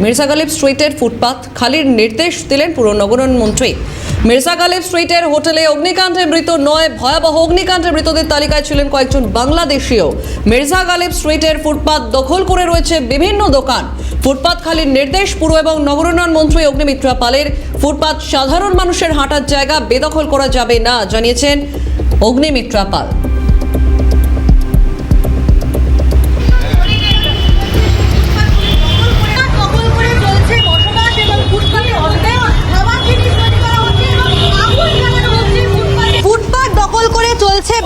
মির্জা গালিব স্ট্রিটের ফুটপাত খালির নির্দেশ দিলেন পুর নগরায়ণ মন্ত্রী। মির্জা গালিব স্ট্রিটের হোটেলে অগ্নিকাণ্ডে মৃত 9 ভয়াবহ অগ্নিকাণ্ডে মৃতদের তালিকায় ছিলেন কয়েকজন বাংলাদেশীয়। মির্জা গালিব স্ট্রিটের ফুটপাত দখল করে রয়েছে বিভিন্ন দোকান। ফুটপাত খালির নির্দেশ পুর এবং নগরায়ণ মন্ত্রী অগ্নিমিত্রা পালের। ফুটপাত সাধারণ মানুষের হাঁটার জায়গা বেদখল করা যাবে না জানিয়েছেন অগ্নিমিত্রা পাল।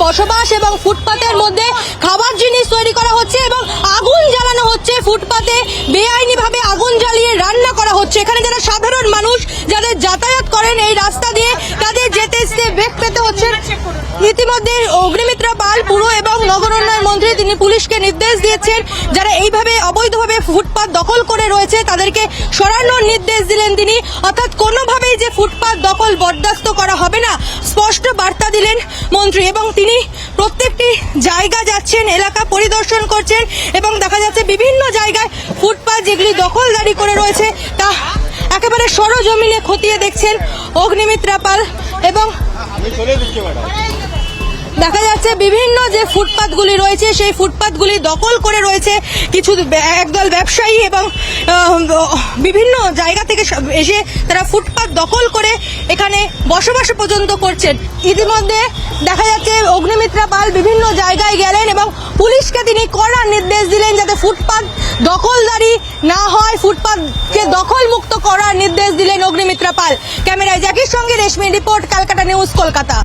বসবাস এবং ফুটপাতের মধ্যে খাবার জিনিস তৈরি করা হচ্ছে এবং আগুন জ্বালানো হচ্ছে। ফুটপাতে বেআইনিভাবে আগুন জ্বালিয়ে রান্না করা হচ্ছে। এখানে যারা সাধারণ মানুষ যাদের যাতায়াত করেন এই রাস্তা দিয়ে তাদের যেতে আসতে বেগ পেতে হচ্ছে। ইতিমধ্যে অগ্নিমিত্রা পাল পুর এবং নগর উন্নয়ন মন্ত্রী তিনি পুলিশকে নির্দেশ দিয়েছেন যারা এইভাবে অবৈধভাবে ফুটপাত দখল করে রয়েছে তাদেরকে সরানোর নির্দেশ দিলেন তিনি। অর্থাৎ কোনোভাবেই যে ফুটপাত দখল বরদাস্ত করা হবে না স্পষ্ট বার্তা দিলেন মন্ত্রী। এবং তিনি প্রত্যেকটি জায়গা যাচ্ছেন, এলাকা পরিদর্শন করছেন এবং দেখা যাচ্ছে বিভিন্ন জায়গায় ফুটপাত যেগুলি দখলদারি করে রয়েছে তা একেবারে সরজমিনে খতিয়ে দেখছেন অগ্নিমিত্রা পাল। এবং দেখা যাচ্ছে বিভিন্ন যে ফুটপাতগুলি রয়েছে সেই ফুটপাতগুলি দখল করে রয়েছে কিছু একদল ব্যবসায়ী এবং বিভিন্ন জায়গা থেকে এসে তারা ফুটপাত দখল করে এখানে বসবাস পর্যন্ত করছেন। ইতিমধ্যে দেখা যাচ্ছে অগ্নিমিত্রা পাল বিভিন্ন জায়গায় গেলেন এবং পুলিশকে তিনি কড়া নির্দেশ দিলেন যাতে ফুটপাত দখলদারি না হয়, ফুটপাতকে দখল মুক্ত করার নির্দেশ দিলেন অগ্নিমিত্রা পাল। ক্যামেরায় জ্যাকির সঙ্গে রেশমি রিপোর্ট, ক্যালকাটা নিউজ, কলকাতা।